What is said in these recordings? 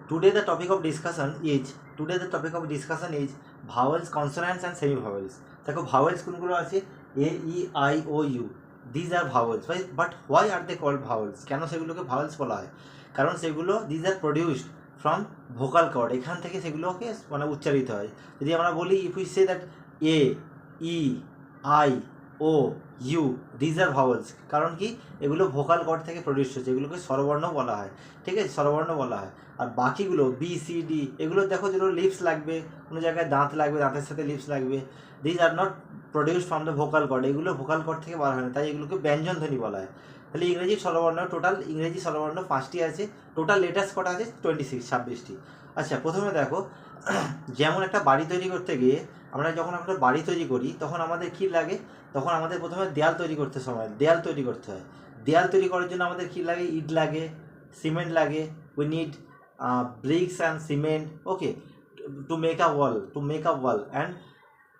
Today the topic of discussion is vowels, consonants and semi vowels. দেখো vowels কোনগুলো আছে a e i o u, these are vowels, right? But why are they called vowels? কেন সেগুলোকে vowels বলা হয়? কারণ সেগুলো these are produced from vocal cord, এখান থেকে সেগুলোকে মানে উচ্চারিত হয়। যদি আমরা বলি if we say that a e i o u, these are vowels, কারণ কি এগুলো ভোকাল কর্ড থেকে প্রডিউস হচ্ছে, এগুলোকে স্বরবর্ণ বলা হয়, ঠিক আছে, স্বরবর্ণ বলা হয়। আর বাকিগুলো বি সি ডি এগুলো দেখো যেগুলো লিপস লাগবে, কোনো জায়গায় দাঁত লাগবে, দাঁতের সাথে লিপস লাগবে, these are not produce from the vocal cord, এগুলো ভোকাল কর্ড থেকে বার হয় না, তাই এগুলোকে ব্যঞ্জন ধ্বনি বলা হয়। তাহলে ইংরেজি স্বরবর্ণ টোটাল ইংরেজি স্বরবর্ণ 5টি আছে, টোটাল লেটার্স কটা আছে 26টি। আচ্ছা, প্রথমে দেখো যেমন একটা বাড়ি তৈরি করতে গিয়ে আমরা যখন একটা বাড়ি তৈরি করি তখন আমাদের কী লাগে, তখন আমাদের প্রথমে দেয়াল তৈরি করতে হয়। দেয়াল তৈরি করার জন্য আমাদের কী লাগে, ইট লাগে, সিমেন্ট লাগে, we need bricks and cement, okay, to make a wall and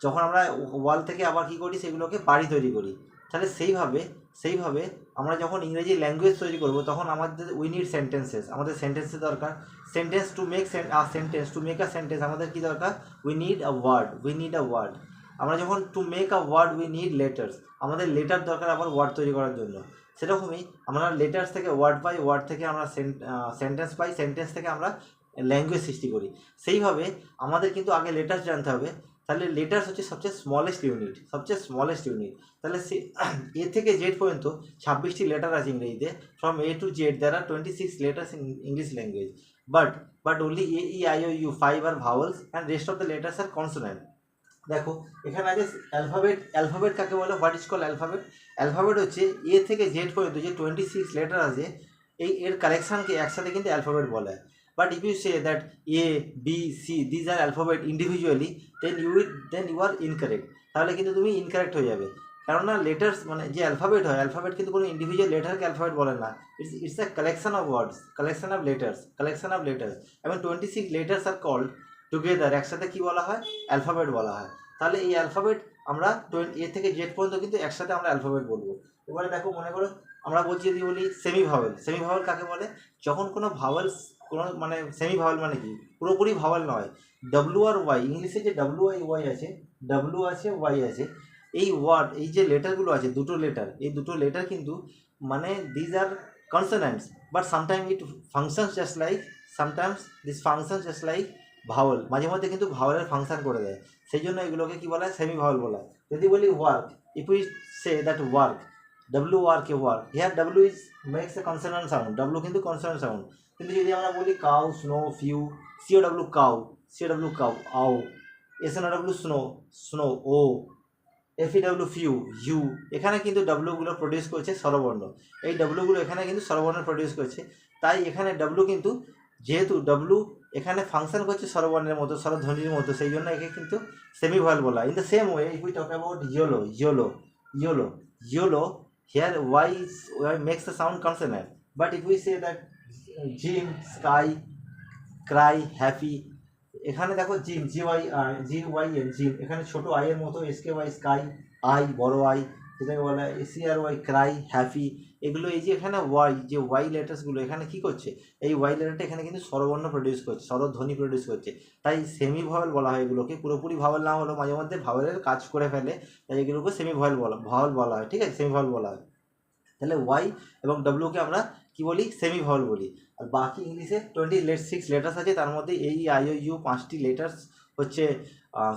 যখন আমরা ওয়াল থেকে আবার কী করি, সেগুলোকে বাড়ি তৈরি করি। তাহলে সেইভাবে আমরা যখন ইংরেজি ল্যাঙ্গুয়েজ তৈরি করব তখন আমাদের উই নিড সেন্টেন্সেস, আমাদের সেন্টেন্সের দরকার। Sentence to make a sentence আমাদের কী দরকার, উই নিড আ ওয়ার্ড। আমরা যখন to make a word we need letters, আমাদের লেটার দরকার আবার ওয়ার্ড তৈরি করার জন্য। সেরকমই আমরা লেটার্স থেকে ওয়ার্ড পাই, ওয়ার্ড থেকে আমরা সেন্টেন্স পাই, সেন্টেন্স থেকে আমরা ল্যাঙ্গুয়েজ সৃষ্টি করি। সেইভাবে আমাদের কিন্তু আগে লেটার্স জানতে হবে। তাহলে লেটার্স হচ্ছে সবচেয়ে স্মলেস্ট ইউনিট। তাহলে সে এ থেকে জেড পর্যন্ত 26টি লেটার আছে ইংরেজিতে। From A to Z there are 26 letters in English language, but only A E I O U 5 are vowels and rest of the letters are consonant. দেখো এখানে আছে অ্যালফাবেট কাকে বলে, হোয়াট ইজ কল অ্যালফাবেট হচ্ছে এ থেকে Z পর্যন্ত যে 26 letter আছে, এর কালেকশানকে একসাথে কিন্তু অ্যালফাবেট বলে। But if you say that A B C these are alphabet individually, then you are incorrect, তাহলে কিন্তু তুমি ইনকারেক্ট হয়ে যাবে। কেননা লেটার্স মানে যে অ্যালফাবেট হয়, অ্যালফাবেট কিন্তু কোনো ইন্ডিভিজুয়াল লেটারকে অ্যালফাবেট বলে না, it's a collection of words, collection of letters এবং 26 লেটার্স আর কল্ড টুগেদার, একসাথে কী বলা হয়, অ্যালফাবেট বলা হয়। তাহলে এই অ্যালফাবেট আমরা এ থেকে জেড পর্যন্ত কিন্তু একসাথে আমরা অ্যালফাবেট বলবো। এবারে দেখো, মনে করো আমরা যদি বলি সেমি ভাওয়েল কাকে বলে, যখন কোনো ভাওয়েলস কোনো মানে সেমি ভাওয়েল মানে কি, পুরোপুরি ভাওয়েল নয়, ডাব্লু আর ওয়াই, ইংলিশে যে ডাব্লু ওয়াই আছে, ডাব্লু আছে ওয়াই আছে, এই যে লেটারগুলো আছে, এই দুটো লেটার কিন্তু মানে these are consonants, but sometimes it functions just like vowel, মাঝে মধ্যে কিন্তু ভাওয়েলের ফাংশন করে দেয়, সেই জন্য এগুলোকে কী বলা হয়, সেমি ভাওয়েল বলা হয়। যদি বলি work, if we say that work, work, here W makes a consonant sound, W কিন্তু কনসোনেন্ট সাউন্ড। কিন্তু যদি আমরা বলি cow, snow, few, C O W cow, ow, SNW snow, O, FEW few, U, এখানে কিন্তু ডাব্লুগুলো প্রডিউস করছে স্বরবর্ণ, এই ডাব্লুগুলো এখানে কিন্তু স্বরবর্ণ প্রডিউস করছে। তাই এখানে ডাব্লু কিন্তু, যেহেতু ডাব্লু এখানে ফাংশন করছে স্বরবর্ণের মতো, স্বরধ্বনির মতো, সেই জন্য একে কিন্তু সেমি ভয়েল বলা হয়। In the same way if we talk about yellow, here Y makes the sound consonant, but if we say that gym, sky, cry, happy, এখানে দেখো জিম, GYN জিম, এখানে ছোটো আই এর মতো SKY স্কাই, আই বড় I যেটাকে বলা হয়, CRY ক্রাই, হ্যাপি, এগুলো এই যে এখানে ওয়াই লেটার্সগুলো এখানে কী করছে, এই ওয়াই লেটারটা এখানে কিন্তু স্বরবর্ণ প্রডিউস করছে, স্বরধ্বনি প্রডিউস করছে, তাই সেমি ভাওয়েল বলা হয় এগুলোকে। পুরোপুরি ভাওয়েল না হলেও মাঝে মধ্যে ভাওয়েলের কাজ করে ফেলে, তাই এগুলোকে সেমি ভাওয়েল বলা হয়, ঠিক আছে, সেমি ভাওয়েল বলা হয়। তাহলে ওয়াই এবং ডাব্লুকে আমরা কী বলি, সেমি ভাওয়েল বলি। আর বাকি ইংলিশে 26 লেটার্স আছে, তার মধ্যে এই আই ও ইউ 5টি লেটার্স হচ্ছে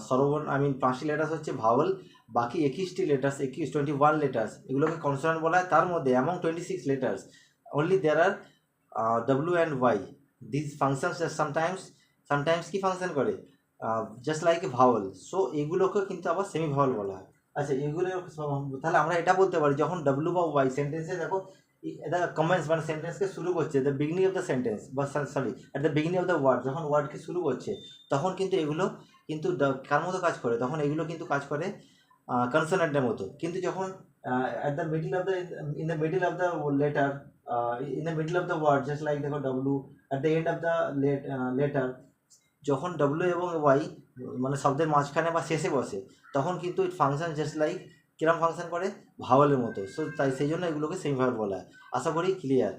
স্বরবর্ণ, 5টি লেটার্স হচ্ছে ভাওয়েল, বাকি 21 লেটার্স এগুলোকে কনসোনেন্ট বলা হয়। তার মধ্যে among 26 letters only there are W and Y, this functions sometimes কি ফাংশন করে, just like a vowel, so এগুলোকে কিন্তু আবার সেমি ভাওয়েল বলা হয়। আচ্ছা, এগুলো তাহলে আমরা এটা বলতে পারি, যখন ডাব্লু বা ওয়াই সেন্টেন্সে দেখো এটা কমেন্টস মানে সেন্টেন্সকে শুরু করছে, the beginning of the sentence বা at the beginning of the word, যখন ওয়ার্ডকে শুরু করছে তখন কিন্তু এগুলো কিন্তু কার মতো কাজ করে, তখন এগুলো কিন্তু কাজ করে কনসোনেন্টের মতো। কিন্তু যখন at the middle of the in the middle of the letter, in the middle of the word, just like দেখো W, at the end of the letter, যখন ডাব্লু এবং ওয়াই মানে শব্দের মাঝখানে বা শেষে বসে, তখন কিন্তু ইট ফাংশন জাস্ট লাইক, কিরম ফাংশন করে, ভাওয়েলের মতো। সো তাই সেই জন্য এগুলোকে সেমি ভাওয়েল বলা হয়। আশা করি ক্লিয়ার।